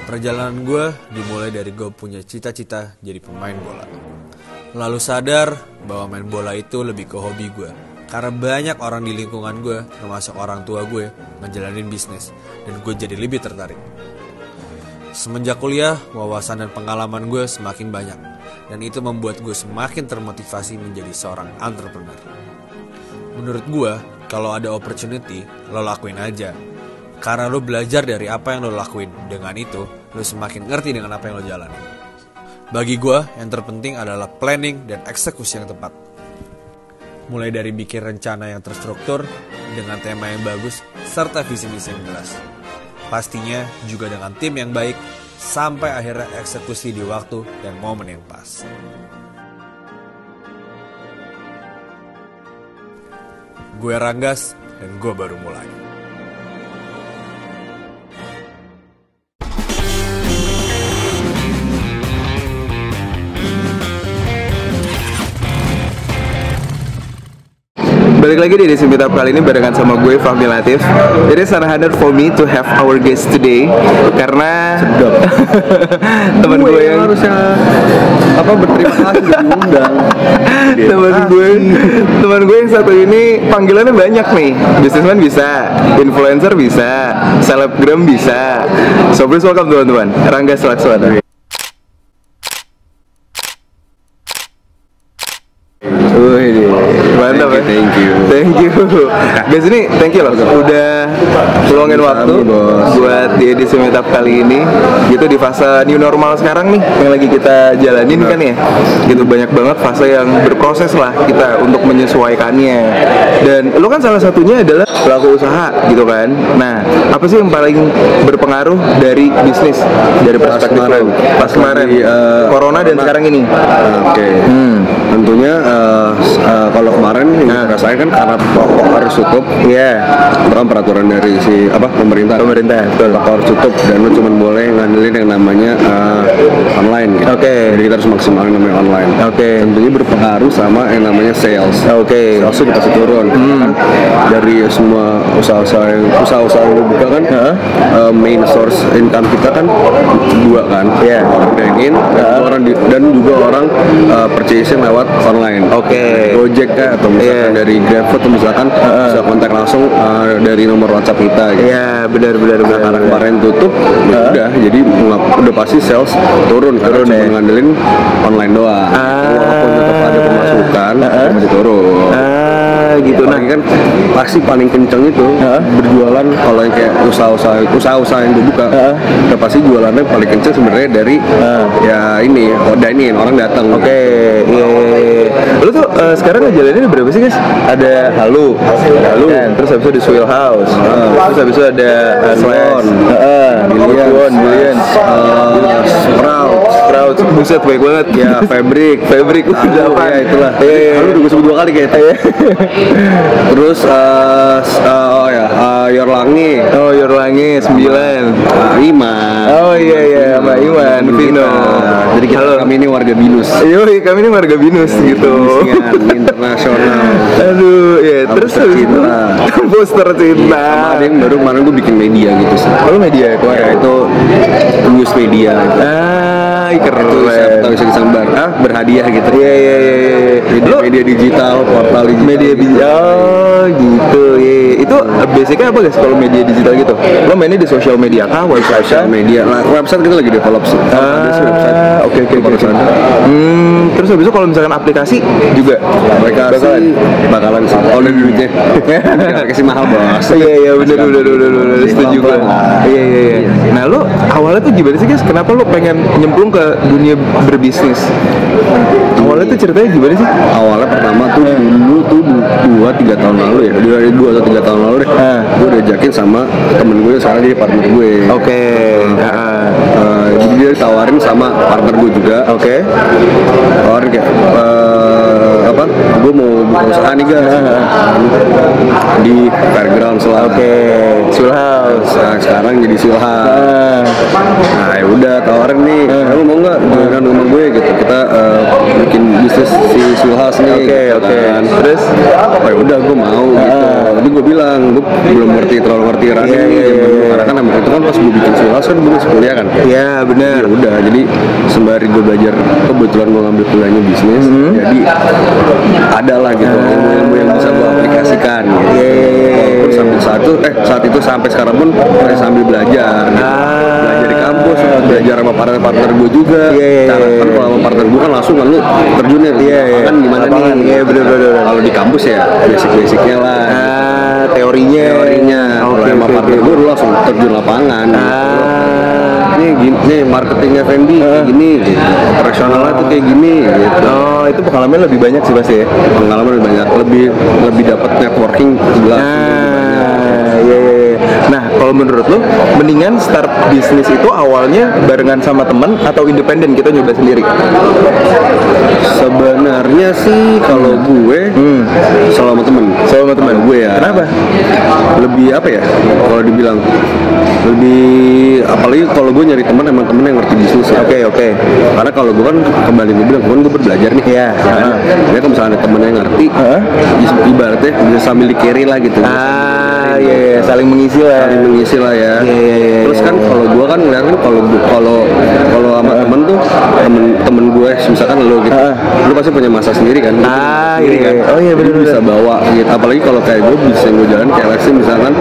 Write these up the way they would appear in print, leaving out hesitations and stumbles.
Perjalanan gue dimulai dari gue punya cita-cita jadi pemain bola. Lalu sadar bahwa main bola itu lebih ke hobi gue. Karena banyak orang di lingkungan gue, termasuk orang tua gue, ngejalanin bisnis. Dan gue jadi lebih tertarik. Semenjak kuliah, wawasan dan pengalaman gue semakin banyak. Dan itu membuat gue semakin termotivasi menjadi seorang entrepreneur. Menurut gue, kalau ada opportunity, lo lakuin aja. Karena lo belajar dari apa yang lo lakuin. Dengan itu, lo semakin ngerti dengan apa yang lo jalani. Bagi gue, yang terpenting adalah planning dan eksekusi yang tepat. Mulai dari bikin rencana yang terstruktur, dengan tema yang bagus, serta visi-misi yang jelas. Pastinya juga dengan tim yang baik, sampai akhirnya eksekusi di waktu dan momen yang pas. Gue Ranggas, dan gue baru mulai. Balik lagi di edisi Meetup kali ini barengan sama gue, Fahmi Latif. It is an honor for me to have our guest today. Karena teman gue yang harusnya berterima kasih udah diundang. teman gue yang satu ini panggilannya banyak nih. Businessman bisa, influencer bisa, selebgram bisa. So please welcome teman-teman, Ranggas Lakswana. Mantap ya. Thank you. Guys, ini thank you loh udah luangin waktu buat di edisi Meetup kali ini. Gitu di fase new normal sekarang nih yang lagi kita jalanin kan ya. Gitu banyak banget fase yang berproses lah kita untuk menyesuaikannya. Dan lo kan salah satunya adalah pelaku usaha gitu kan. Nah, apa sih yang paling berpengaruh dari bisnis dari perspektif lo pas kemarin corona dan sekarang ini? Oke. Tentunya kalau kemarin yang rasain kan karena toko harus tutup, bukan peraturan dari pemerintah, betul. Toko harus tutup dan lu cuma boleh ngandelin yang namanya online gitu. Jadi kita harus maksimalin namanya online. Tentunya berpengaruh sama yang namanya sales. Sales itu pasti turun. Kan dari semua usaha-usaha yang buka kan, main source income kita kan dua kan, orang dine-in dan juga orang purchasing lewat online. Gojek atau misalkan dari GrabFood atau misalkan bisa kontak langsung dari nomor WhatsApp kita gitu. Benar. Karena kemarin tutup, udah jadi udah pasti sales turun karena cuma ngandelin online doang. Walaupun tetap ada pemasukan, masih turun. Gitu. Nah, kan pasti paling kenceng itu berjualan kalau yang kayak usaha-usaha yang gue buka, udah pasti jualannya paling kenceng sebenarnya dari dine-in, orang datang. Lu tuh sekarang ngejalanin berapa sih guys? Ada Halu, terus habis itu ada Swill House, terus habis itu ada Slash, Billions, Sprout, buset baik banget. Fabric, udah apa? Itulah. Halu udah gue sebut 2 kali kayaknya. Terus Your Langi 9, Iman. Sama Iman Vino. Jadi kami ini warga binus. Kami ini warga binus gitu. Internasional. Terus poster cinta. Sama ada yang baru kemarin gue bikin media gitu sih. Media kemarin itu news media. Keren. Itu bisa disambar. Berhadiah gitu. Media digital, portal digital. Media digital gitu. Itu basicnya apa guys kalau media digital gitu? Lo mainnya di sosial media kah? Website? Social media. Website kita lagi develop sih. Ada sih website. Oke. Terus habis itu kalau misalkan aplikasi juga bakalan sih. Kalau ada duitnya. Kasih mahal bos. Bener. Setuju gue. Nah lo awalnya tuh gimana sih guys? Kenapa lo pengen nyemplung ke dunia berbisnis? Awalnya tuh ceritanya gimana sih? Awalnya pertama tuh dulu tuh 2-3 tahun lalu ya. 2 atau 3 tahun lalu deh. Gue diajakin sama temen gue sekarang jadi partner gue. Jadi dia ditawarin sama partner gue juga. Tawarin kayak gue mau buka usaha nih guys di Fairground selalu. Swill House. Sekarang jadi Swill House. Nah ya udah tawarin nih, lu mau nggak dengan rumah gue gitu, kita bikin bisnis si Swill house nih. Oke. Terus oh ya udah gue mau gitu. Tapi gue bilang gue belum terlalu ngerti running karena kan emang itu kan pas gue bikin full house kan gue masih kuliah kan. Iya benar. Ya udah, jadi sembari gue belajar, kebetulan gue ngambil kuliahnya bisnis, jadi ada lah gitu ilmu-ilmu yang bisa gue aplikasikan gitu. Walaupun saat itu sampai sekarang pun saya sambil belajar gitu. Belajar di kampus, belajar sama partner gue juga. Cara kan kalau sama partner gue kan langsung kan lu terjunnya kan gimana nih? Iya benar. Kalau di kampus ya basic-basicnya lah. Teorinya. Kalau sama partner gue lu langsung terjun lapangan. Nih marketingnya Fendi kayak gini gitu. Operasionalnya tuh kayak gini gitu. Oh, itu pengalaman lebih banyak sih pasti ya. Pengalaman lebih banyak, lebih dapat networking juga. Iya. Nah, kalau menurut lo, mendingan start bisnis itu awalnya barengan sama teman atau independen kita nyoba sendiri? Sebenarnya sih kalau gue sama temen gue ya. Kenapa? Lebih apa ya? Kalau dibilang lebih, apalagi kalau gue nyari teman emang temen yang ngerti bisnis ya. Oke. Karena kalau gue kan kembali gue bilang gue belajar nih. Iya. Ya kalau misalnya ada temen yang ngerti, ibaratnya bisa sambil di-carry lah gitu. Iya, saling mengisi lah ya. Iya. Terus kan kalau gue kan ngeliat kan kalau sama temen tuh temen gue misalkan lo gitu, lo pasti punya masa sendiri kan. Iya. Oh iya benar. Bisa bawa gitu. Apalagi kalau kayak gue bisa gue jalan kayak Lexi misalkan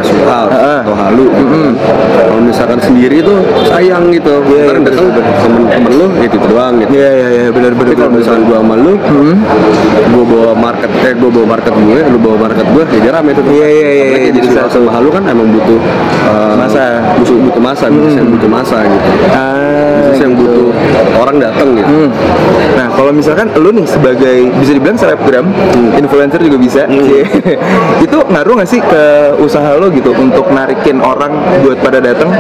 Suhal atau Halu gitu. Kalau misalkan sendiri tuh sayang gitu. Karena datang temen lo ya gitu doang gitu. Iya benar. Tapi kalau misalkan gue sama lo, gue bawa market gue, lo bawa market gue, jadi rame tuh. Iya. Jadi sama Halu kan emang butuh butuh masa, bisnis yang butuh masa gitu. Bisnis yang butuh orang datang gitu. Nah, kalau misalkan lu nih sebagai bisa dibilang selebgram, influencer juga bisa. Itu ngaruh nggak sih ke usaha lo gitu untuk narikin orang buat pada datang?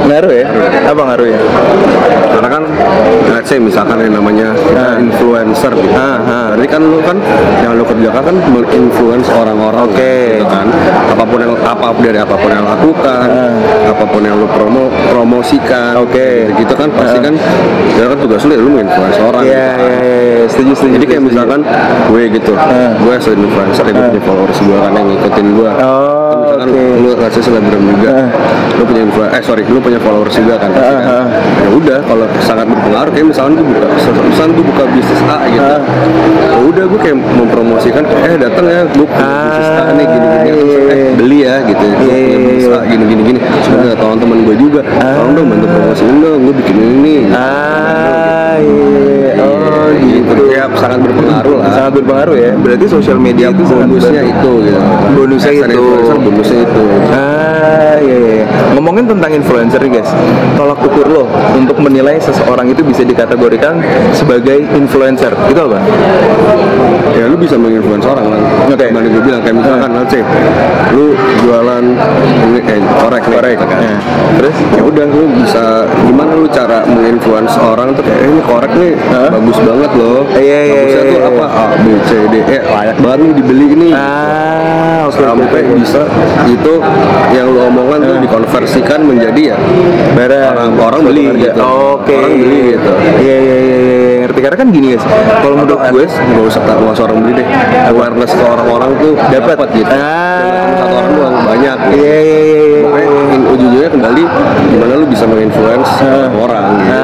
Ngaruh ya? Apa ngaruhnya? Karena kan let's say misalkan yang namanya influencer gitu. Berarti kan lu kan yang lu kerjakan kan menginfluence orang-orang. Gitu kan. Apapun yang lakukan, apapun yang lu promosikan. Gitu kan pasti kan ya kan tugas lu ya lu menginfluence orang. Iya. Setuju. Jadi kayak misalkan gue gitu, gue sebagai influencer, gue punya followers gue kan yang ngikutin gue. Misalkan lu ngasih selebgram juga, lu punya followers juga kan. Ya udah, kalau sangat berpengaruh kayak misalkan gue buka bisnis A gitu. Ya udah gue kayak mempromosikan, datang ya gue punya bisnis A nih gini-gini, beli ya gitu. Bisnis A gini. Sebenarnya teman-teman gue juga, tolong dong bantu promosiin dong, gue bikin ini. Gitu. Ya sangat berpengaruh lah. Sangat berpengaruh ya. Berarti sosial media itu bonusnya itu gitu. Bonusnya itu. Iya. Ngomongin tentang influencer nih guys, tolak ukur lo untuk menilai seseorang itu bisa dikategorikan sebagai influencer itu apa? Ya lu bisa menginfluence orang kan. Gimana gue bilang kayak misalkan let's say lu jualan ini korek kan. Terus ya udah lu bisa gimana lu cara menginfluence orang tuh kayak ini korek nih bagus banget loh. Bagusnya tuh apa A B C D E layak banget nih dibeli ini. Sampai bisa itu yang lu omongan tuh dikonversikan menjadi ya barang orang beli gitu. Orang beli gitu. Iya. Ngerti, karena kan gini guys, kalau menurut gue nggak usah orang beli deh, awareness ke orang-orang tuh dapat gitu. Satu orang doang banyak. Iya. Makanya ujung-ujungnya kembali gimana lu bisa menginfluence orang gitu.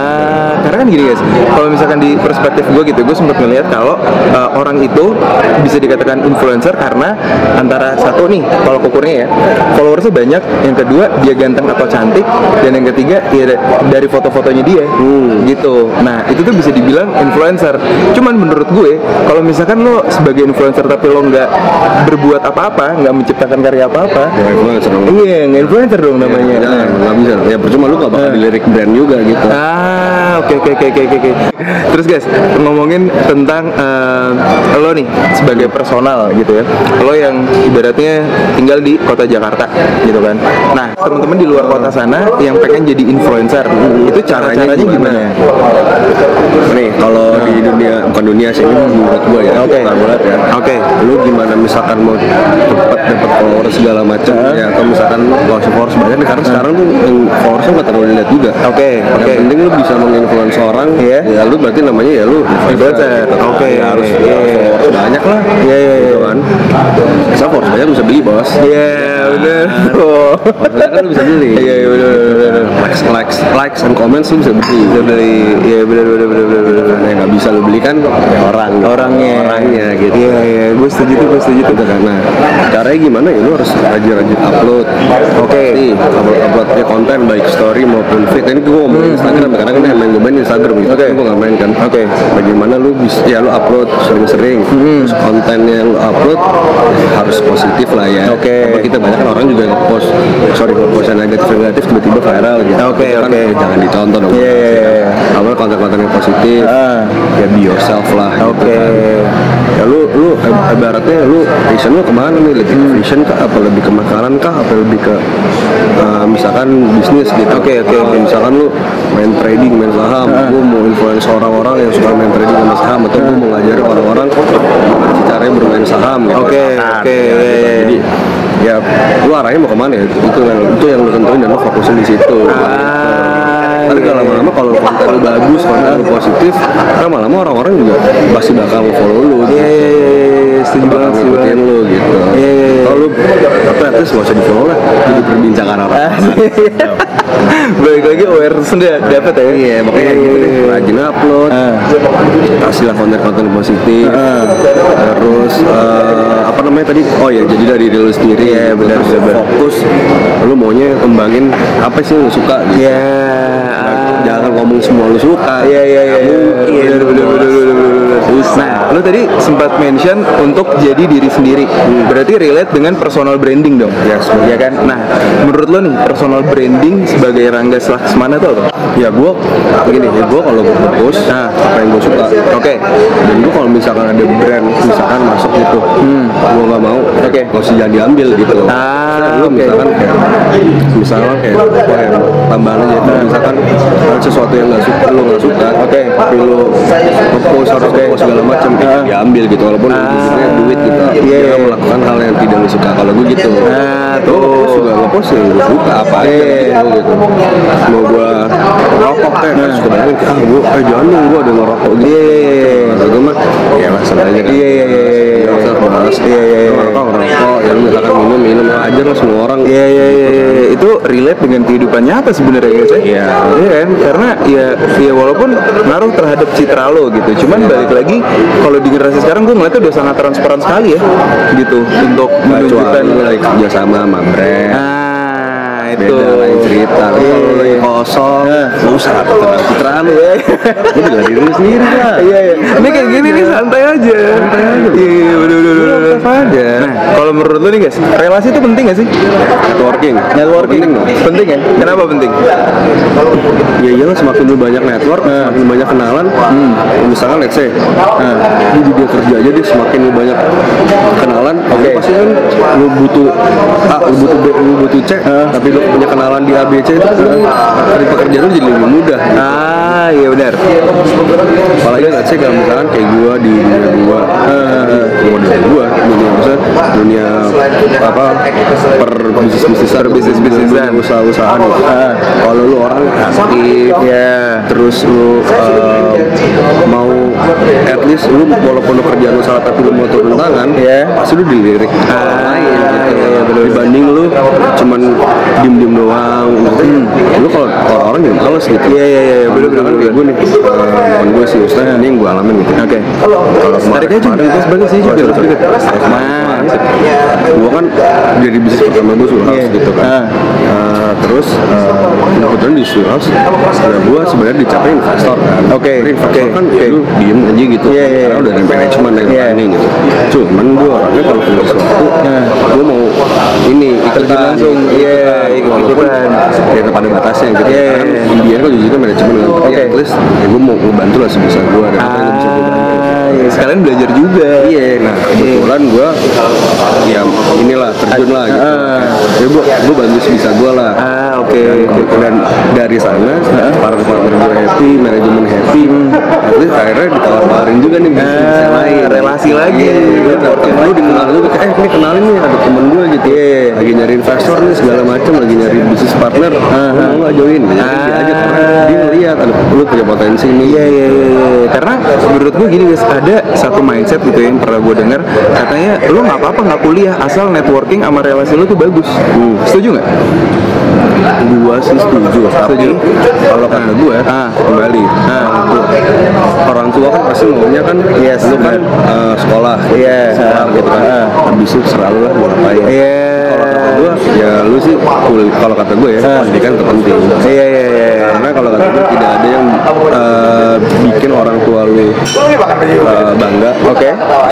Karena kan gini guys, kalau misalkan di perspektif gue gitu, gue sempat ngeliat kalau orang itu bisa dikatakan influencer karena antara satu nih, kalau ukurnya ya, followersnya banyak, yang kedua dia ganteng atau cantik, dan yang ketiga ya dari foto-fotonya dia, gitu. Nah itu tuh bisa dibilang influencer. Cuman menurut gue, kalau misalkan lo sebagai influencer tapi lo nggak berbuat apa-apa, nggak menciptakan karya apa-apa, ya influencer dong. Iya, influencer dong namanya. Nggak bisa. Ya percuma lu nggak bakal dilirik brand juga gitu. Oke. Terus guys, ngomongin tentang lo nih sebagai personal gitu ya, lo yang ibaratnya tinggal di kota Jakarta gitu kan. Nah teman-teman di luar kota sana yang pengen jadi influencer, itu caranya gimana? Nih kalau di dunia, bukan dunia sih, ini menurut gue ya. Oke. Lu gimana misalkan mau cepet dapat followers segala macam ya, atau misalkan kalau followers banyak nih, karena sekarang tuh followersnya nggak terlalu dilihat juga. Oke. Yang penting lu bisa menginfluence orang, ya lu berarti namanya ya lu Influencer. Oke. Ya, harus followers banyak lah. Iya. Gitu kan. Bisa followers banyak bisa beli bos. Iya, benar. Followers kan lu bisa beli. Iya, benar. Likes and comments lu bisa beli. Iya, benar. Yang nggak bisa lu beli kan ya orangnya gitu. Iya, gue setuju tuh. Gitu kan. Nah, caranya gimana ya? Lu harus rajin-rajin upload. Oke. Upload ya konten baik story maupun feed. Ini gue ngomongin Instagram karena kan yang main gue main Instagram gitu. Oke. Gue nggak main kan. Oke. Bagaimana lu bisa ya lu upload sering-sering. Terus konten yang lu upload ya harus positif lah ya. Oke. Karena kita banyak kan orang juga nge-post yang negatif tiba-tiba viral gitu. Oke. Itu kan jangan dicontoh dong. Iya. Upload konten-konten yang positif. Ya be yourself lah. Oke. Gitu kan. Ya lu ibaratnya lu passion lu kemana nih, lebih ke fashion kah, apa lebih ke makanan kah, apa lebih ke misalkan bisnis gitu. Oke. Misalkan lu main trading, main saham, lu mau influence orang-orang yang suka main trading sama saham, atau lu mau ngajarin orang-orang caranya bermain saham gitu. Oke. Jadi ya lu arahnya mau kemana ya, itu yang lu tentuin dan lu fokusin di situ. Tapi kalau lama-lama kalau konten lu bagus, konten lu positif, kan lama-lama orang-orang juga pasti bakal follow lu. Setuju banget sih, ngikutin lu gitu. Kalau lu tapi at least gak usah di follow lah, jadi perbincangan orang. Balik lagi awareness udah dapet ya. Iya, makanya gitu deh, rajin upload, kasihlah konten-konten positif, terus apa namanya tadi? Oh ya, jadi dari diri lu sendiri. Iya, benar. Fokus, lu maunya kembangin apa sih lu suka? Gitu. Iya. Jangan ngomong semua lu suka. Iya. Bener. Nah, lu tadi sempat mention untuk jadi diri sendiri. Berarti relate dengan personal branding dong. Yes, ya kan? Nah, menurut lo nih personal branding sebagai Rangga Laksmana tuh apa? Ya gue begini, ya gue kalau gue post apa yang gue suka. Oke. Dan gue kalau misalkan ada brand misalkan masuk gitu, gue nggak mau. Oke. Gak usah jangan diambil gitu. Lu misalkan kayak tambahan aja itu misalkan sesuatu yang nggak suka, tapi lu post harus post segala macam diambil gitu, walaupun ujungnya duit gitu. Jangan melakukan hal yang tidak lu suka. Kalau gue gitu. Terus juga nge-post yang gue suka apa aja gitu. Mau gue rokok suka banget gue jangan dong gue ada ngerokok gitu. Kalau gue mah ya langsung aja kan. Iya. Ngerokok ya lu misalkan minum aja lah semua orang. Iya. Itu relate dengan kehidupan nyata sebenarnya guys ya. Iya kan? Karena ya walaupun ngaruh terhadap citra lo gitu. Cuman balik lagi kalau di generasi sekarang gue ngeliatnya udah sangat transparan sekali ya gitu untuk menunjukkan lagi kerja sama brand. Itu beda lain cerita. Kalau lagi kosong, lu sangat tenang citraan lu. Lu bela diri lu sendiri lah. Iya. Ini kayak gini nih santai aja. Iya, bener. aja. Nah, kalau menurut lu nih guys, relasi itu penting gak sih? Networking penting ya? Kenapa penting? Ya iyalah, semakin lu banyak network, semakin banyak kenalan. Misalkan let's say di dunia kerja aja deh, semakin lu banyak kenalan, pasti kan lu butuh A, lu butuh B, lu butuh C, tapi lu punya kenalan di A, B, C itu dari pekerjaan lu jadi lebih mudah. Iya benar. Apalagi let's say kalau misalkan kayak gua di dunia apa bisnis-bisnisan, usaha-usahaan. Kalau lu orang aktif, terus lu mau at least lu walaupun lu kerjaan lu salah tapi lu mau turun tangan, pasti lu dilirik orang lain gitu. Dibanding lu cuman diem doang, lu kalau orang yang males gitu. Iya, bener-bener kayak gue nih, bukan gue sih, Ustaz, ini yang gue alamin gitu. Oke. Kalau tarik aja juga, sebagai sih juga. Gue kan dari bisnis pertama gue Surhouse gitu kan. Terus kebetulan di Surhouse ya gue sebenarnya dicapai investor kan. Investor kan lu diem aja gitu, karena udah ada manajemen yang planning gitu. Cuman gue orangnya kalau punya sesuatu, gue mau ini ikutan langsung, ikutan ya pada batasnya gitu. Dia kan juga manajemen kan, at least ya gue mau ngebantu lah sebisa gue dan apa yang bisa gue bantu. Sekalian belajar juga. Nah kebetulan gue ya inilah terjun lah gitu. Ya gue bantu sebisa gue lah. Dan dari sana partner gue happy, manajemen happy, terus akhirnya ditawarin juga nih bisnis yang lain, relasi lagi. Lu dikenal juga, ini kenalin nih ada temen gue gitu, lagi nyari investor nih segala macam, lagi nyari bisnis partner, mau nggak join? Diajak karena dia ngeliat ada lu punya potensi nih. Iya. Karena menurut gue gini guys, ada satu mindset gitu yang pernah gue dengar, katanya lu nggak apa-apa nggak kuliah asal networking sama relasi lu tuh bagus. Setuju nggak? Gua sih setuju. Tapi kalau kata gue kembali orang tua kan pasti maunya kan lu kan sekolah gitu kan, habis itu selalu lah mau ngapain. Kalau kata gue ya lu sih kalau kata gue ya pendidikan terpenting. Karena kalau kata gue tidak ada yang bikin orang tua lu bangga.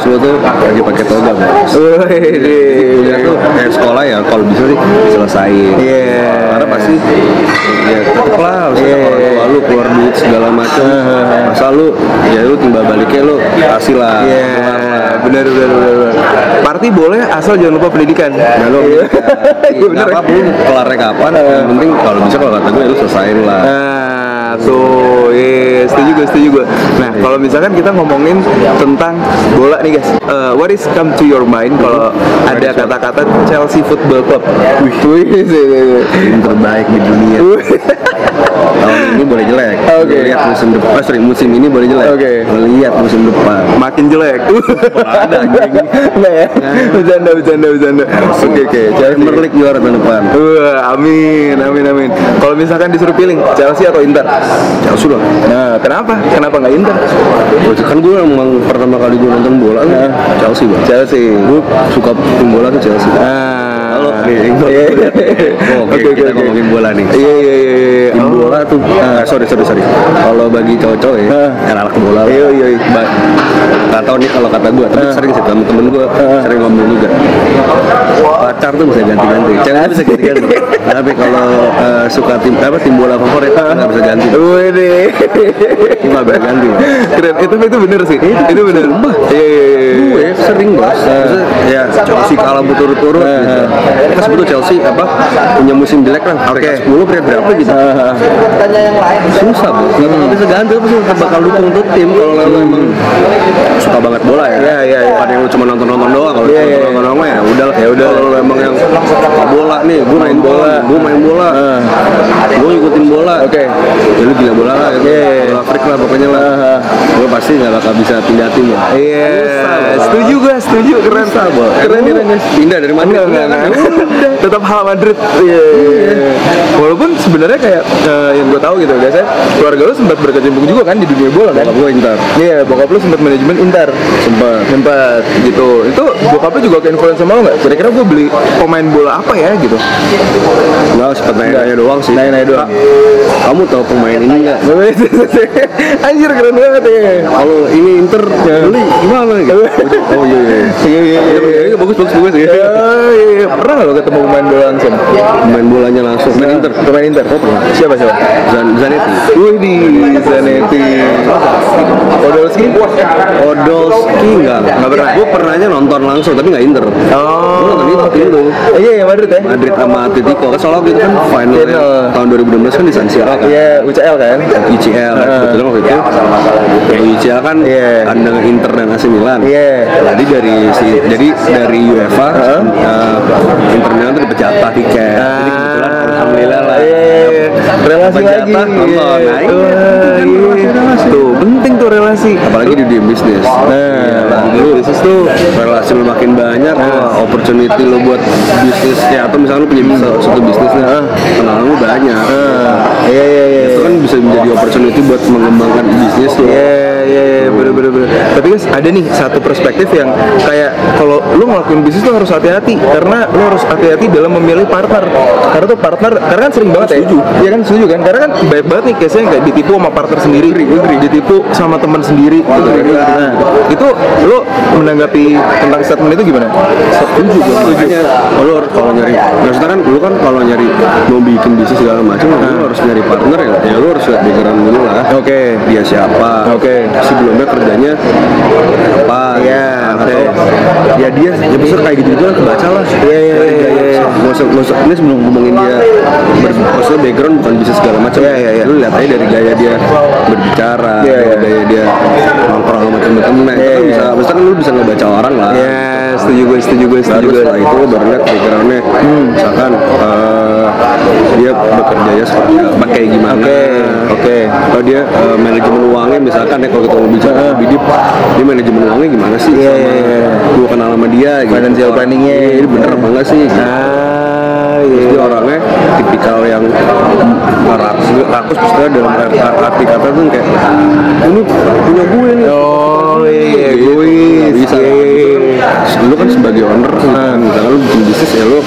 Lu tuh lagi pakai toga bos. Kuliah tuh kayak sekolah ya, kalau bisa sih selesain. Karena pasti ya tetep lah harus orang tua lu keluar duit segala macam. Masa lu ya lu timbal baliknya lu kasih lah. Benar. Party boleh asal jangan lupa pendidikan. Nggak apa-apa lu kelarnya kapan, yang penting kalau bisa kalau kata gue lu selesain lah. Tuh, setuju gue. Nah, kalau misalkan kita ngomongin tentang bola nih guys, what is come to your mind kalau ada kata-kata Chelsea Football Club? Tim terbaik di dunia. Tahun ini boleh jelek. Lihat musim depan. Musim ini boleh jelek. Lihat musim depan. Makin jelek. Ada anjing. Nggak ya? Bercanda. Oke. Premier League juara tahun depan. Amin. Kalau misalkan disuruh pilih Chelsea atau Inter? Chelsea lah. Nah, kenapa nggak Inter? Kan gue emang pertama kali gue nonton bola Chelsea bang. Gue suka tim bola tuh Chelsea. Oke, kita ngomongin bola nih. Tim bola tuh, sorry. Kalau bagi cowok-cowok ya, anak bola. Gak tau nih kalau kata gue, tapi sering sih temen gue sering ngomong juga. Pacar tuh bisa ganti-ganti, cewek bisa ganti-ganti. Tapi kalau suka tim bola favorit nggak bisa ganti. Nggak bisa ganti. Keren. Itu bener sih. Itu bener. Gue sering bos. Ya Chelsea kalah berturut-turut. Kita sebetulnya Chelsea punya musim jelek kan. Peringkat 10 peringkat berapa gitu. Susah bos. Nggak bisa ganti. Pasti bakal dukung tuh tim kalau memang suka banget bola ya. Bukan yang lu cuma nonton doang. Kalau nonton doang ya udahlah. Kalau lu emang yang suka bola nih, gue main bola. Gue ikutin bola. Ya lu gila bola lah. Bola freak lah pokoknya lah. Gue pasti nggak bakal bisa pindah tim ya. Setuju gue. Keren. Pindah dari mana? Tetap hal Madrid. Walaupun sebenarnya kayak yang gue tahu gitu biasanya keluarga lu sempat berkecimpung juga kan di dunia bola kan? Bokap gue Inter. Bokap lu sempat manajemen Inter. Sempat gitu. Itu bokap lu juga ke influence sama lo nggak? Kira-kira gue beli pemain bola apa ya gitu? Nggak, sempat nanya doang sih. Nanya doang. Kamu tahu pemain ini nggak? Anjir keren banget ya. Kalau ini Inter beli gimana gitu? Oh iya. Bagus ya. Pernah nggak lo ketemu pemain bola langsung? Pemain bolanya langsung. Pemain Inter. Oh pernah. Siapa? Zanetti. Zanetti. Podolski nggak pernah. Gue pernahnya nonton langsung tapi nggak Inter. Gue nonton Inter dulu. Iya Madrid ya. Madrid sama Atletico. Kan soalnya gitu kan final tahun 2016 kan di San Siro kan. UCL kan. UCL. Kebetulan waktu itu UCL kan ada Inter dan AC Milan. Jadi dari UEFA Inter Milan tuh dapat jatah tiket. Jadi kebetulan alhamdulillah lah. Relasi lagi. Tuh penting tuh relasi. Apalagi di dunia bisnis. Bisnis tuh relasi lu makin banyak, opportunity lu buat bisnisnya atau misalnya lu punya satu bisnisnya, kenalan lu banyak. Itu kan bisa menjadi opportunity buat mengembangkan bisnis tuh. Bener. Tapi guys ada nih satu perspektif yang kayak kalau lu ngelakuin bisnis tuh harus hati-hati karena lu harus hati-hati dalam memilih partner. Karena tuh partner, karena kan sering banget ya kan setuju kan? Karena kan banyak banget nih case-nya kayak ditipu sama partner sendiri, ditipu sama teman sendiri gitu. Nah, itu lu menanggapi tentang statement itu gimana? Setuju. Lu kalau nyari, maksudnya kan dulu kan kalau nyari mau bikin bisnis segala macam, lu harus nyari partner ya lu harus harus lihat background dulu lah. Oke. Dia siapa? Oke. Sebelumnya kerjanya apa? Iya, oke. Ya dia ya besar kayak gitu lah, kebaca lah. Iya. Maksud ini sebelum ngomongin dia maksudnya background bukan bisa segala macam. Iya. Lu lihat aja dari gaya dia berbicara, gaya dia nongkrong sama temen-temen. Itu kan bisa, maksudnya kan lu bisa ngebaca orang lah. Iya, setuju gue. Baru setelah itu lu baru lihat backgroundnya. Misalkan dia bekerjanya seperti apa, kayak gimana. Oke. Kalau dia manajemen uangnya misalkan ya, kalau kita mau bicara lebih deep, dia manajemen uangnya gimana sih? Gue kenal sama dia gitu. Financial planningnya ini bener apa enggak sih? Terus dia orangnya tipikal yang rakus maksudnya dalam arti kata tuh kayak ini punya gue nih. Egois. Bisa. Lu kan sebagai owner, misalkan lu bikin bisnis ya lu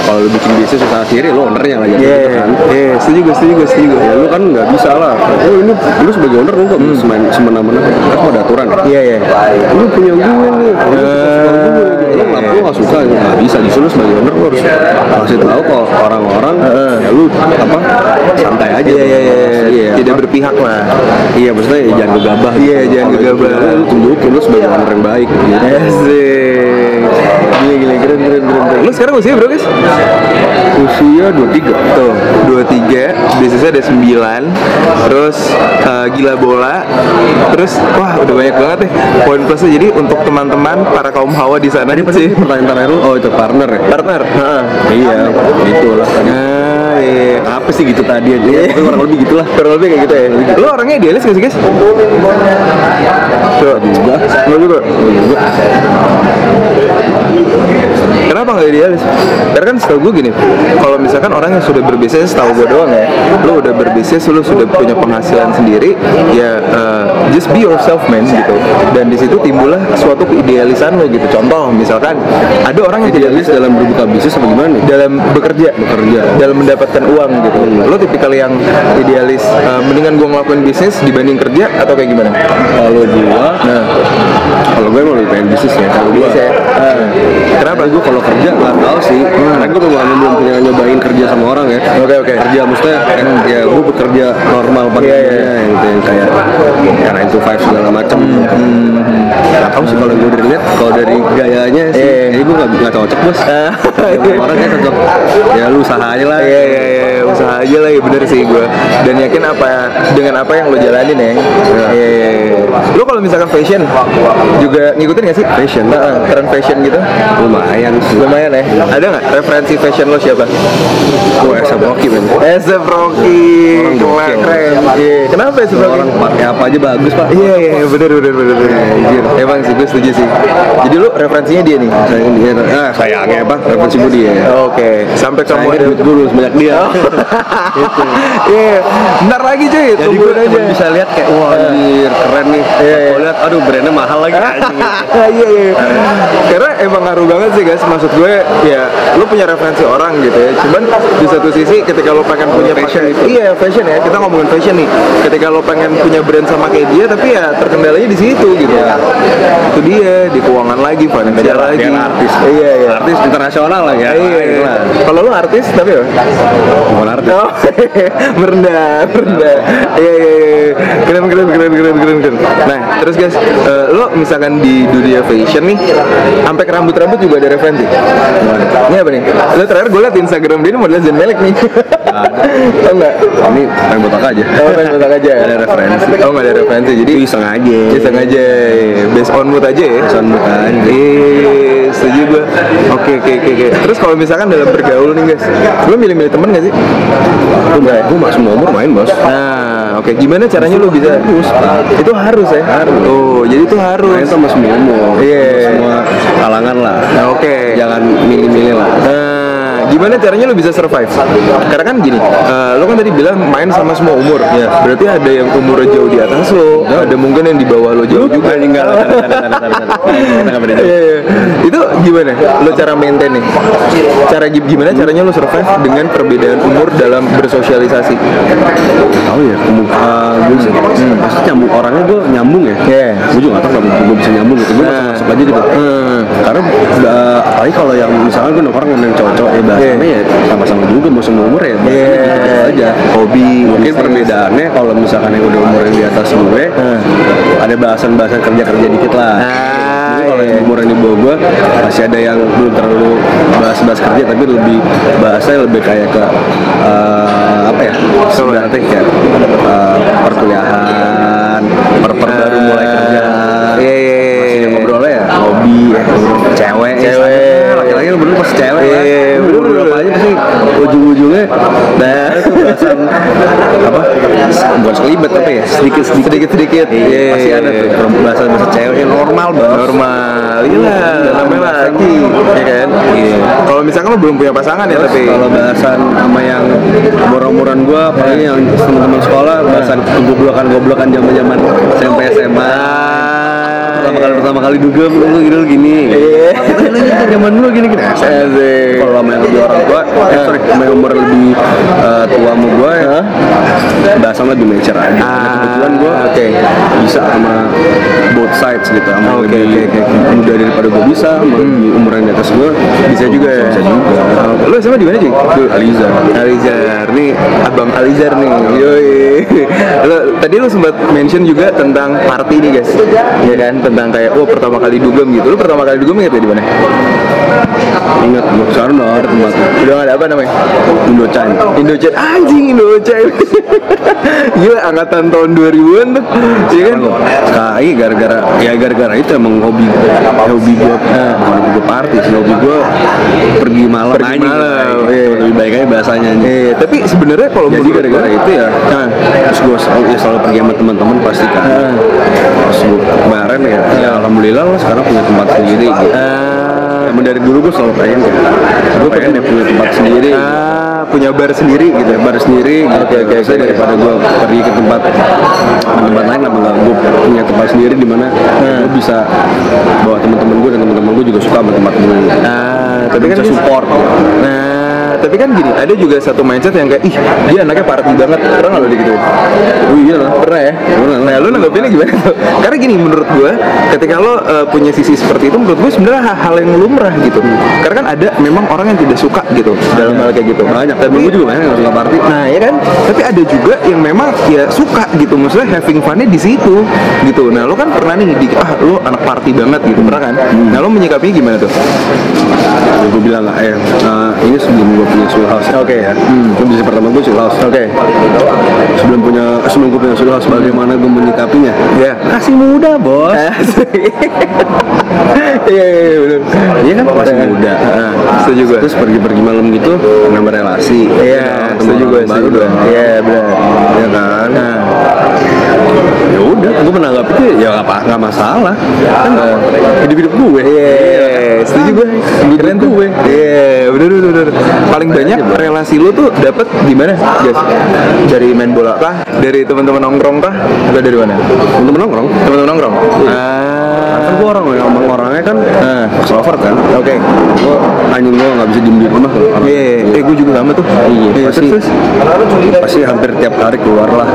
kalau lu bikin bisnis usaha sendiri lu ownernya lah gitu kan. Setuju. Ya lu kan nggak bisa lah. Ini lu sebagai owner lu nggak bisa main semena-mena. Kan ada aturan. Iya. Lu punya gue nih. Lu nggak suka nggak bisa. Justru lu sebagai owner lu harus kasih tahu kok orang-orang ya lu apa santai aja. Iya. Tidak berpihak lah. Iya maksudnya ya jangan gegabah. Iya, jangan gegabah. Lu tunjukin lu sebagai owner yang baik gitu. Gila, keren. Lu sekarang usia berapa, guys? Usia 23. Tuh, 23, bisnisnya ada 9. Terus gila bola. Terus wah, udah banyak banget nih poin plusnya. Jadi untuk teman-teman para kaum hawa di sana sih. Pertanyaan terakhir lu, itu partner ya? Partner. Iya, itulah. Iya. Apa sih gitu tadi aja? Tapi kurang lebih gitulah. Kurang lebih kayak gitu ya. Lu orangnya idealis gak sih, guys? Tuh, lu juga. Kenapa nggak idealis? Karena kan setahu gue gini, kalau misalkan orang yang sudah berbisnis, setahu gue doang ya, lu udah berbisnis, lu sudah punya penghasilan sendiri, ya just be yourself man gitu. Dan di situ timbullah suatu keidealisan lo gitu. Contoh, misalkan ada orang yang Idealis dalam berbuka bisnis apa gimana nih? dalam bekerja, dalam mendapatkan uang gitu. Lo tipikal yang idealis, mendingan gue ngelakuin bisnis dibanding kerja atau kayak gimana? Kalau gue mau lebih pengen bisnis ya. Kalau gue Kenapa? gue kalau kerja nggak tahu sih. Karena gue belum punya nyobain kerja sama orang ya. Oke. Kerja maksudnya ya gue bekerja normal pada yang kayak 9 to 5 segala macam. Nggak tahu sih kalau gue dilihat, kalau dari gayanya sih, jadi gue nggak cocok bos. Orang kayak cocok. Ya lu usaha aja lah. Iya, usaha aja lah ya, bener sih gue. Dan yakin dengan apa yang lo jalanin ya. Iya. Lo kalau misalkan fashion juga ngikutin nggak sih? Fashion, tren fashion gitu? lumayan sih. Lumayan ya. Ada nggak referensi fashion lo siapa? Gue A$AP Rocky men. A$AP Rocky. Orang gokil. Keren. Iya. Kenapa A$AP Rocky? Orang pakai apa aja bagus pak. Iya, bener. Emang sih, gue setuju sih. Jadi lu referensinya dia nih? Sayangnya apa? Referensi gue dia. Oke. Sampai kamu ada duit gue harus banyak dia. Gitu. Iya. Bentar lagi cuy. Jadi gue cuma bisa lihat kayak wah anjir keren nih. Gue lihat aduh brandnya mahal lagi. Iya. Karena emang ngaruh banget sih guys. Maksud gue ya lu punya referensi orang gitu ya. Cuman di satu sisi ketika lu pengen punya fashion itu. Iya fashion ya. Kita ngomongin fashion nih. Ketika lu pengen punya brand sama kayak dia, tapi ya terkendalanya di situ gitu. Itu dia di keuangan lagi, finansial lagi. Artis. Iya. Artis internasional lah ya. Iya. Kalau lu artis tapi ya? Bukan artis. Oh, merendah. Iya. Keren. Nah, terus guys, lo misalkan di dunia fashion nih, sampai ke rambut juga ada referensi. Ini apa nih? Lo terakhir gue liat di Instagram dia ini modelnya Zayn Malik nih. Oh enggak? Ini pengen botak aja. Pengen botak aja. Ada referensi. Oh nggak ada referensi, jadi iseng aja. Based on mood aja ya. Based on mood aja. Setuju gue. Oke. Terus kalau misalkan dalam bergaul nih guys, lo milih-milih temen nggak sih? Gue masih semua umur main bos. Nah, oke. Gimana caranya lo bisa? Itu harus ya. Oh, jadi itu harus. Main sama semua umur. Semua kalangan lah. Oke. Jangan milih-milih lah. Gimana caranya lu bisa survive? Karena kan gini, lu kan tadi bilang main sama semua umur. Ya. Berarti ada yang umurnya jauh di atas lo, ada mungkin yang di bawah lo jauh juga. Itu gimana? Lu cara maintain nih? Gimana caranya lu survive dengan perbedaan umur dalam bersosialisasi? Tahu ya, gue sih pasti nyambung orangnya gue nyambung ya. Gue juga nggak tahu gue bisa nyambung gitu. Gue masuk aja gitu. Karena apalagi kalau yang misalnya gue nongkrong sama yang cowok-cowok ya bahasanya ya sama-sama juga mau semua umur ya bahasanya gitu aja. Hobi mungkin perbedaannya kalau misalkan yang udah umur yang di atas gue ada bahasan-bahasan kerja-kerja dikit lah. Jadi kalau yang umuran di bawah gue masih ada yang belum terlalu bahas-bahas kerja tapi lebih bahasanya lebih kayak ke apa ya sebenarnya kayak perkuliahan baru mulai kerja masih ngobrolnya ya hobi cewek laki-laki lu belum pasti cewek berdua apa aja pasti ujung-ujungnya itu bahasan apa bukan selibet apa ya sedikit pasti ada tuh bahasa cewek yang normal iya namanya lagi ya kan. Kalau misalkan lo belum punya pasangan ya tapi kalau bahasan sama yang umuran gua apalagi yang teman-teman sekolah bahasan goblokan zaman SMP SMA pertama kali dugem lu gini lu zaman lu gini kalau sama yang lebih orang tua sama yang umur lebih tua sama gua ya bahasan lebih mature aja kebetulan gua bisa sama both sides gitu sama lebih muda daripada gua bisa sama lebih umuran di atas gua bisa juga lu sama di mana sih? Alizar nih abang Alizar nih tadi lu sempat mention juga tentang party nih guys ya kan tentang kayak pertama kali dugem gitu. Lu pertama kali dugem inget ya di mana? Ingat gua sekarang udah ada tempat. Udah nggak ada apa namanya? Indochan anjing Indochan. Gila angkatan tahun 2000-an tuh. Iya kan? Sekali gara-gara itu emang hobi gua hobi party sih, hobi gua pergi malam lebih baik aja bahasanya tapi sebenarnya kalau jadi gara-gara itu ya terus gua selalu pergi sama teman-teman pasti kan. Terus gua kemarin ya alhamdulillah lah sekarang punya tempat sendiri gitu. Emang dari dulu gue selalu pengen punya tempat sendiri punya bar sendiri gitu gitu. Daripada gue pergi ke tempat lain lah gue punya tempat sendiri di mana gue bisa bawa teman-teman gue dan teman-teman gue juga suka sama tempat gue tapi kan bisa support tapi kan gini, ada juga satu mindset yang kayak dia anaknya party banget. Pernah nggak lo digituin? Iya lah, pernah ya. Nah lo nanggepinnya gimana tuh? Karena gini menurut gue, ketika lo punya sisi seperti itu, menurut gue sebenarnya hal yang lumrah gitu. Karena kan ada memang orang yang tidak suka gitu dalam hal kayak gitu. Banyak. Tapi gue juga banyak yang suka party. Nah ya kan. Tapi ada juga yang memang ya suka gitu. Maksudnya having funnya di situ gitu. Nah lo kan pernah nih lo anak party banget gitu, pernah kan? Nah lo menyikapinya gimana tuh? Gue bilang ini sebelum gue punya Soul House. Kondisi pertama gue Soul House. Sebelum gue punya Soul House, bagaimana gue menyikapinya? Masih muda bos. Iya kan masih muda. Setuju gue. Terus pergi-pergi malam gitu nambah relasi. Setuju gue. Iya benar. Ya kan. Ya udah, gue menanggapi itu ya nggak masalah. Kan hidup gue. Setuju gue. Keren tuh gue. Bener. Paling banyak relasi lu tuh dapat di mana, guys? Dari main bola kah? Dari teman-teman nongkrong kah? Atau dari mana? Teman-teman nongkrong. Kan gue orangnya kan extrovert kan. Gue gue nggak bisa diem di rumah kalau gue juga sama tuh. Pasti hampir tiap hari keluar lah.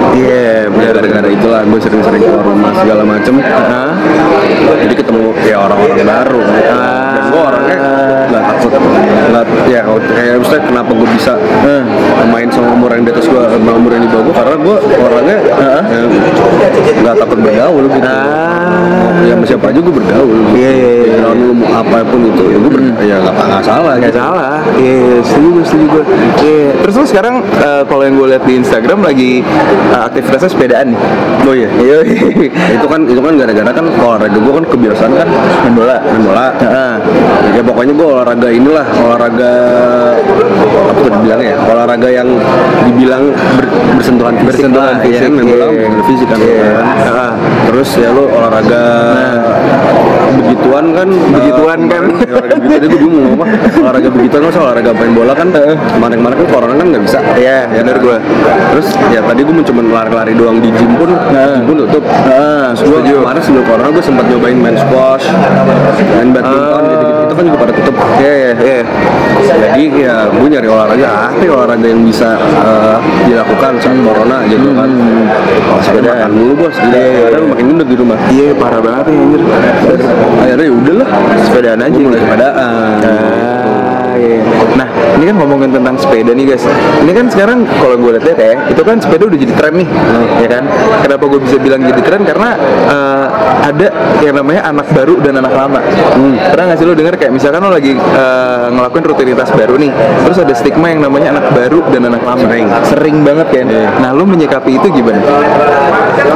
Gara-gara itulah gue sering-sering keluar rumah segala macem. Jadi ketemu ya orang-orang baru. Dan gue orangnya nggak takut, kayak misalnya kenapa gue bisa main sama umur yang di atas gue sama umur yang di bawah gue, karena gue orangnya nggak takut bergaul gitu. Ya sama siapa aja gue bergaul. Kalau lu mau apapun itu ya gue ya nggak salah. Setuju gue. Terus lu sekarang kalau yang gue lihat di Instagram lagi aktivitasnya sepedaan nih. Itu kan gara-gara kan olahraga gue kan kebiasaan kan main bola. Ya pokoknya gue olahraga olahraga apa tuh dibilang ya, olahraga yang dibilang bersentuhan fisik main bola fisik kan. Terus ya lo olahraga begituan kan olahraga begitu gue bingung ngomong olahraga begituan kan, olahraga main bola kan kemarin kan corona kan nggak bisa. Bener gue. Terus ya tadi gue cuma lari-lari doang di gym pun tutup. Gue kemarin sebelum corona gue sempat nyobain main squash, main badminton gitu-gitu. itu kan juga pada tutup. Iya. Jadi ya gue nyari olahraga yang bisa dilakukan saat corona gitu kan. Sepeda makan dulu bos, kadang makin gendut di rumah. Iya, parah banget ya anjir. Akhirnya ya udahlah, Sepedaan aja. mulai sepedaan. Iya. Nah, ini kan ngomongin tentang sepeda nih guys. Ini kan sekarang kalau gue lihat ya, itu kan sepeda udah jadi tren nih, ya kan? Kenapa gue bisa bilang jadi tren? Karena ada yang namanya anak baru dan anak lama. Pernah nggak sih lo denger kayak misalkan lo lagi ngelakuin rutinitas baru nih, terus ada stigma yang namanya anak baru dan anak lama. Sering banget kan? Nah, lo menyikapi itu gimana?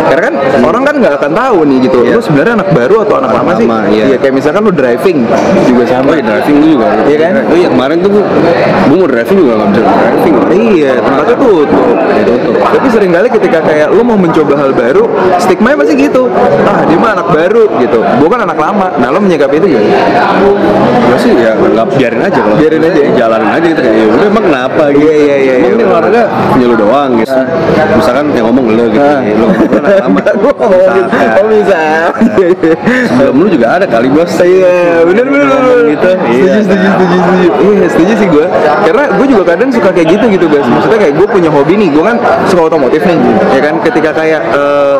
Karena kan orang kan nggak akan tahu nih gitu. Lo sebenarnya anak baru atau anak lama sih? Iya, kayak misalkan lo driving juga sama. Driving lu juga. Iya kan? Oh iya, kemarin tuh gue mau driving juga nggak bisa driving. Iya, tempatnya tutup. Tapi seringkali ketika kayak lo mau mencoba hal baru, stigma-nya masih gitu. Ah, dia mah anak baru gitu, bukan anak lama. Nah, lo menyikapi itu gimana? Gue sih ya nggak, biarin aja kalau. Biarin aja. Jalanin aja gitu kayak. Ya udah, emang kenapa gitu? Iya. Emang ini olahraga punya lu doang gitu. Misalkan yang ngomong lo gitu. Lo anak lama. Oh bisa. Sebelum lu juga ada kali bos. Iya, bener gitu. Setuju. Iya, setuju sih gue. Karena gue juga kadang suka kayak gitu guys. Maksudnya kayak gue punya hobi nih, gue kan suka otomotif nih, ya kan. Ketika kayak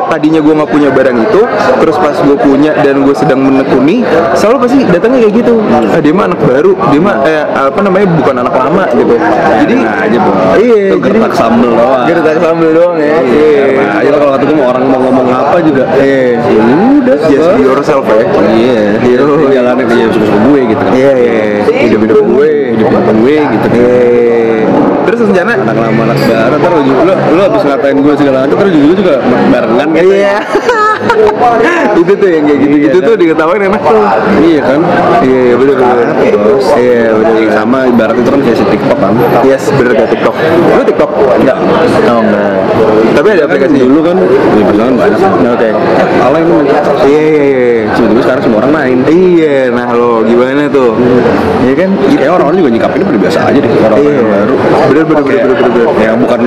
tadinya gue nggak punya barang itu, terus pas gue punya dan gue sedang menekuni, selalu pasti datangnya kayak gitu. Ah, dia mah anak baru, dia mah bukan anak lama gitu. Jadi aja bos. Iya, itu gertak sambel doang. Gertak sambel doang ya. Iya. Ayo kalau kata gue orang mau ngomong apa juga. Udah, just be yourself ya. Iya. Jalanin aja suka gue gitu kan. Iya. Hidup gue gitu. Terus rencana anak lama anak baru, ntar lu habis ngatain gue segala macam, terus juga barengan gitu. Iya. Itu tuh yang kayak gitu tuh diketawain enak tuh. Iya kan? Iya bener. Iya bener. Sama ibarat itu kan kayak si TikTok kan. Yes, bener kayak TikTok. Lu TikTok? Enggak. Oh enggak. Tapi ada aplikasi dulu kan, ya kan banyak. Oke. Alay itu. Iya. Cuma sekarang semua orang main. Iya. Nah lo gimana tuh? Iya kan? Kayak orang-orang juga nyikapinnya udah biasa aja deh. Orang-orang yang baru. Bener. Ya bukan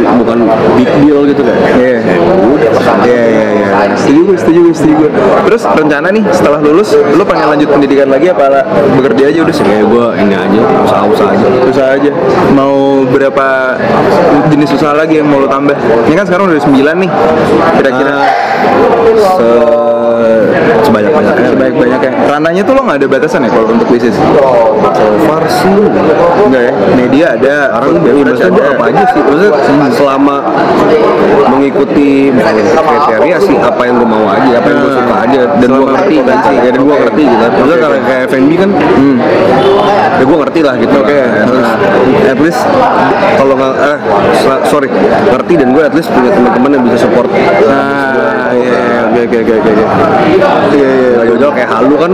big deal gitu kan. Iya. Setuju gue. Terus rencana nih setelah lulus, lo pengen lanjut pendidikan lagi apa bekerja aja udah sih? Kayak gue ini aja, usaha aja. Mau berapa jenis usaha lagi yang mau lo tambah? Ini kan sekarang udah 9 nih. Kira-kira sebanyak-banyaknya. Ranahnya tuh lo nggak ada batasan ya kalau untuk bisnis? So far sih enggak ya. Media ada, sekarang maksudnya gue apa aja sih, maksudnya selama mengikuti kriteria sih, apa yang gue mau aja, apa yang gue suka aja, dan gue ngerti kan sih, dan gue ngerti gitu. Maksudnya kalau kayak F&B kan, ya gue ngerti lah gitu. Oke. At least kalau nggak, ngerti, dan gue at least punya teman-teman yang bisa support. Oke. Iya. Jauh-jauh kayak Halu kan,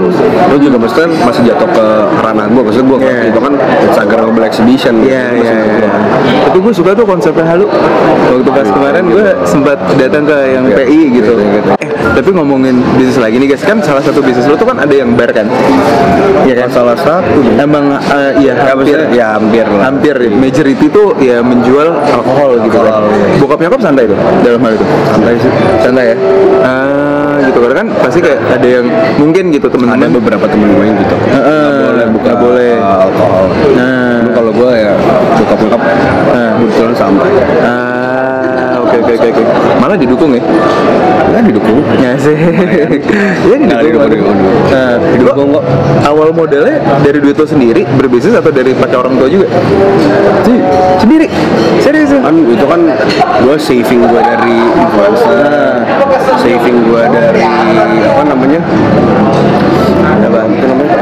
lo juga maksudnya masih jatuh ke ranah gue, maksudnya gue ngerti itu kan Instagramable exhibition. Iya. Tapi gue suka tuh konsepnya Halu. Waktu pas kemarin gue sempat datang ke yang PI gitu. Tapi ngomongin bisnis lagi nih guys, kan salah satu bisnis lo tuh kan ada yang bar kan? Iya kan? Salah satu. Emang iya hampir. Majority tuh ya menjual alkohol gitu kan. Bokap nyokap santai tuh dalam hal itu. Santai ya. Gitu karena kan pasti kayak ada yang mungkin gitu teman-teman. Ada beberapa temen gue yang gitu. Nggak boleh alkohol. Kalau gue ya bokap kebetulan sampai. Oke. Malah didukung ya? Nggak didukung. Ya sih. Iya didukung. Didukung kok. Awal modalnya dari duit lo sendiri berbisnis atau dari pakai orang tua juga? Sendiri. Serius? Itu kan gue saving gue dari influencer, saving gue dari apa namanya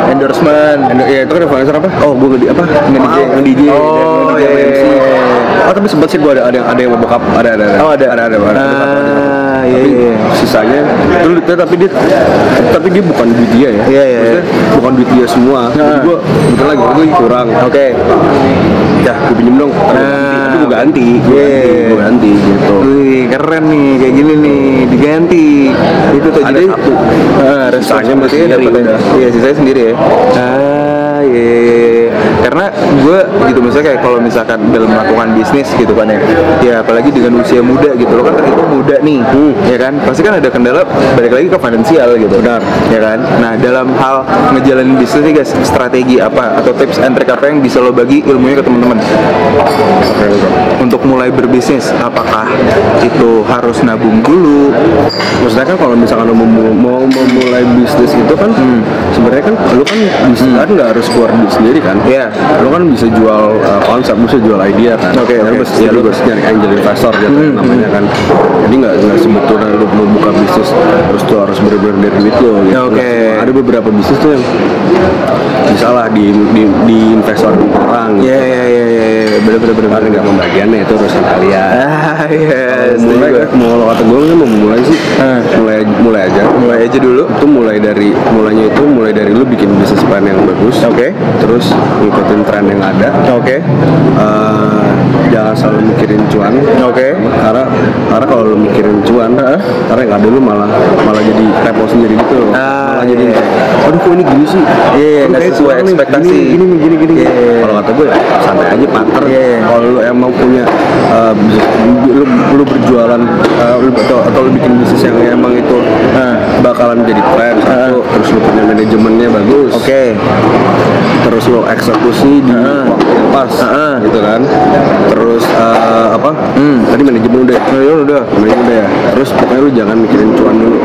endorsement. Ya itu kan influencer apa? Oh, gue nge-DJ. Oh, iya. Oh, tapi sempat sih gue ada yang mau bokap, ada. Oh, ada. Iya. Sisanya itu tapi dia bukan duit dia ya. Iya. Bukan duit dia semua. Jadi gue lagi kurang. Oke. Ya, gue pinjem dong. Tapi gue ganti. Gue ganti gitu. Wih, keren nih kayak gini nih, diganti. Itu tuh ada jadi satu. Sisanya berarti dapat. Iya, sisanya sendiri ya. Karena gue gitu misalnya kayak kalau misalkan dalam melakukan bisnis gitu kan ya apalagi dengan usia muda gitu lo kan terhitung muda nih, ya kan pasti kan ada kendala balik lagi ke finansial gitu, benar ya kan. Nah dalam hal ngejalanin bisnis nih guys, strategi apa atau tips and trick apa yang bisa lo bagi ilmunya ke teman-teman untuk mulai berbisnis? Apakah itu harus nabung dulu? Maksudnya kan kalau misalkan lo mau memulai bisnis itu kan sebenarnya kan lo kan bisa kan nggak harus keluar duit sendiri kan. Iya. Lo kan bisa jual konsep, bisa jual idea kan. Oke. Ya lo bisa nyari angel investor gitu namanya kan. Jadi nggak sebetulnya lo mau buka bisnis terus tuh harus bener-bener dari duit lo gitu. Oke. Ada beberapa bisnis tuh yang misalnya di investor orang gitu. Iya, bener-bener Ada nggak pembagiannya itu urusan kalian. Mulai Mau kata gue kan mau mulai sih mulai aja dulu. Itu mulai dari lu bikin bisnis plan yang bagus. Oke. Terus ngikutin tren yang ada. Oke. Jangan selalu mikirin cuan. Oke. Karena kalau lu mikirin cuan, karena yang ada lu malah jadi repot sendiri gitu. Malah jadi aduh kok ini gini sih. Iya, nggak sesuai ekspektasi. Gini. Kalau kata gue santai aja partner. Kalau lu emang punya lu berjualan atau lu bikin bisnis yang emang itu bakalan jadi tren satu, terus lu punya manajemennya bagus, terus lu eksekusi di waktu yang pas, gitu kan. Terus tadi manajemen udah ya. Terus pokoknya lu jangan mikirin cuan dulu,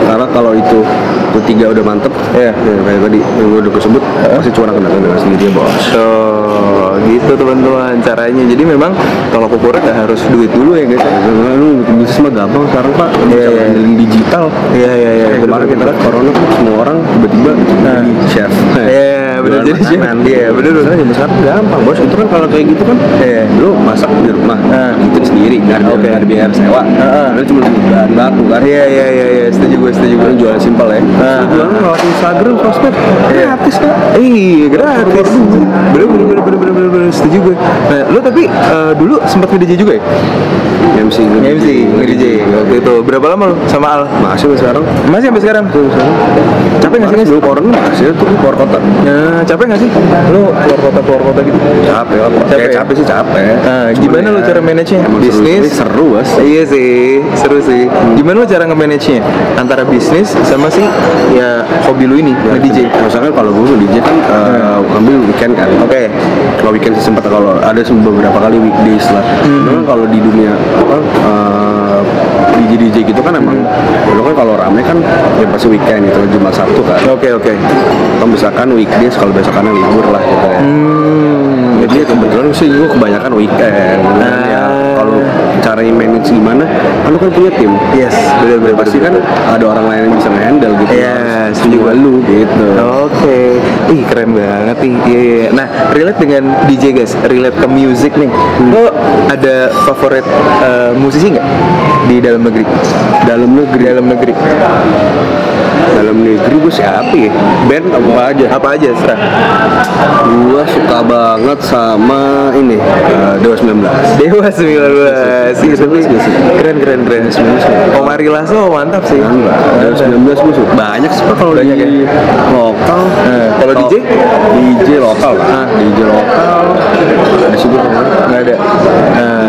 karena kalau itu tiga udah mantep, kayak tadi yang gue udah sebut, pasti cuan akan datang dengan sendirinya, bos. Gitu teman-teman caranya. Jadi memang kalau kukurnya nggak harus duit dulu ya guys. Lu bisnis mah gampang sekarang pak, bisa handling digital. Iya. Kemarin kita lihat corona tuh semua orang tiba-tiba jadi chef. Bener jadi chef. Iya bener. Sekarang zaman sekarang gampang bos. Itu kan kalau kayak gitu kan, lu masak di rumah, itu sendiri, nggak ada biaya sewa. Lu cuma bahan baku kan. Iya. Setuju gue. Jualan simpel ya. Jualan lewat Instagram, sosmed, gratis kan? Iya gratis. Bener setuju gue. Nah lu tapi dulu sempat nge-DJ juga ya? MC nge-DJ waktu itu. Berapa lama lu sama Al? Masih sampai sekarang. Capek nggak sih guys? Dulu corona masih tuh keluar kota. Nah, capek nggak sih? Lu keluar kota gitu? Capek lah. Capek sih capek. Nah, gimana lu cara manage-nya? Bisnis seru bos. Iya sih, seru sih. Gimana lu cara nge-manage-nya antara bisnis sama sih ya hobi lu ini nge-DJ? Misalkan kalau gue nge-DJ kan ambil weekend kan. Oke. Kalau weekend sih sempat, kalau ada beberapa kali weekdays lah. Memang kalau di dunia DJ gitu kan emang lo kan kalau rame kan ya pasti weekend gitu, Jumat Sabtu kan. Oke. Kalau misalkan weekdays, kalau besokannya libur lah gitu ya. Jadi kebetulan sih gue kebanyakan weekend. Ya kalau cara manage gimana? Kan lu kan punya tim. Yes, bener. Pasti kan ada orang lain yang bisa nge-handle gitu. Yes, juga lu gitu. Oke. Ih keren banget nih. Iya. Nah, relate dengan DJ guys, relate ke music nih. Lo ada favorit musisi nggak di dalam negeri? Dalam negeri gue siapa ya? Band apa aja serah. Gue suka banget sama ini Dewa 19. Keren. Omari Lasso mantap sih. Dewa 19 gue suka. Banyak sih kalau di lokal. Kalau DJ lokal lah. DJ lokal. Ada sih gue nggak ada.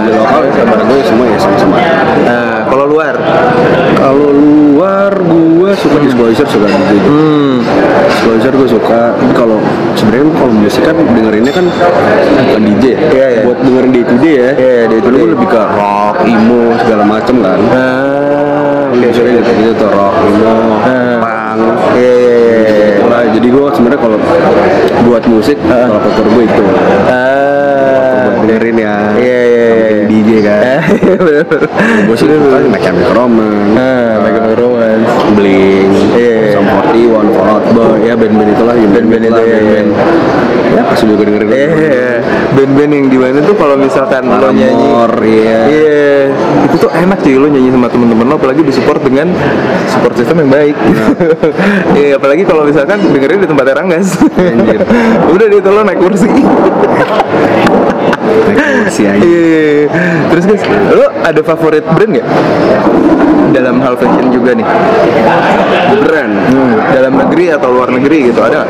DJ lokal ya sama gue semua ya sama. Kalau luar gue suka Disclosure, suka DJ. Disclosure gue suka. Kalau sebenarnya kalau musik kan dengerinnya kan bukan DJ. Buat dengerin day to day ya. Day to day gue lebih ke rock, emo segala macem kan. Musiknya gitu tuh rock, emo, punk. Lah jadi gue sebenarnya kalau buat musik kalau faktor gue itu. Buat dengerin ya. DJ kan. Gue sih kan My Chemical Romance, Blink, Sum 41, Fall Out Boy, ya band-band itulah, band-band itu band-band. Ya pasti juga dengerin. Band-band yang di mana tuh kalau misalkan lo nyanyi, itu tuh enak sih lo nyanyi sama temen-temen lo, apalagi disupport dengan support system yang baik. Apalagi kalau misalkan dengerin di tempatnya Ranggas. Udah deh itu lo naik kursi. Terus guys, lo ada favorit brand nggak dalam hal fashion juga nih? Brand dalam negeri atau luar negeri gitu ada?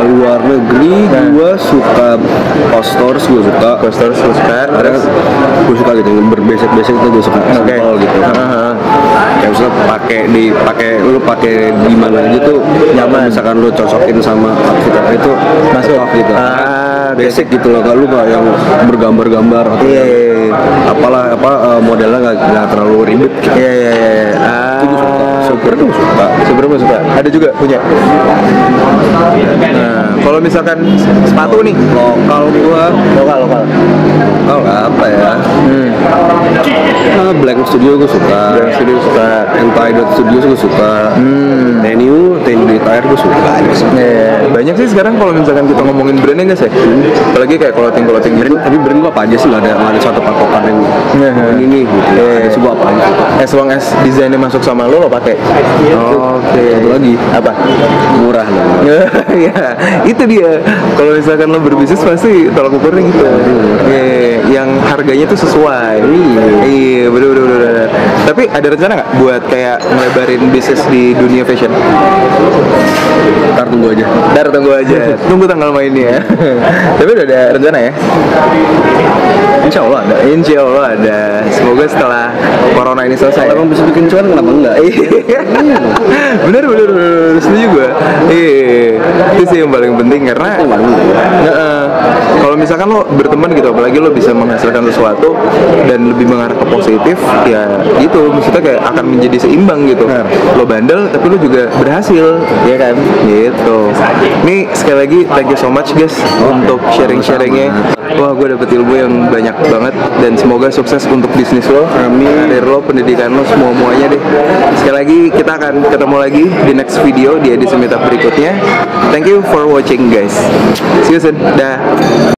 Luar negeri gue suka Postors, gue suka Terus gue suka gitu yang berbasic itu gue suka simple gitu. Kayak misalnya lu pakai di mana aja tuh nyaman. Misalkan lu cocokin sama outfit apa itu masuk gitu. Basic gitu loh, kalau lu gak yang bergambar-gambar atau apalah modelnya nggak terlalu ribet. Itu gue suka. Super gue suka. Ada juga punya. Nah, kalau misalkan sepatu nih, Lokal apa ya? Blank Studio gue suka. Anti-Dot Studio gue suka. Tenue di Tire gue suka. Banyak sih sekarang kalau misalkan kita ngomongin brandnya nggak sih? Apalagi kayak clothing Brand, tapi brand gue apa aja sih, nggak ada satu patokan yang ini gitu. Ada sebuah apa aja. as long as desainnya masuk sama lo pakai. Satu lagi Apa? murah lah. Ya, itu dia. Kalau misalkan lo berbisnis pasti tolak ukurnya gitu. Yang harganya tuh sesuai. Iya, bener. Tapi ada rencana nggak buat kayak ngelebarin bisnis di dunia fashion? Ntar tunggu aja. Tunggu tanggal mainnya. Tapi udah ada rencana ya? Insya Allah ada. Semoga setelah corona ini selesai. Kalau bisa bikin cuan kenapa enggak? bener setuju gue. Itu sih yang paling penting karena kalau misalkan lo berteman gitu, apalagi lo bisa menghasilkan sesuatu dan lebih mengarah ke positif, ya gitu, maksudnya kayak akan menjadi seimbang gitu. Lo bandel tapi lo juga berhasil, ya kan? Gitu. Nih sekali lagi thank you so much guys untuk sharingnya. Wah, gue dapet ilmu yang banyak banget dan semoga sukses untuk bisnis lo, karir lo, pendidikan lo, semuanya deh. Sekali lagi kita akan ketemu lagi di next video di edisi meetup berikutnya. Thank you for watching guys. See you soon. Dah.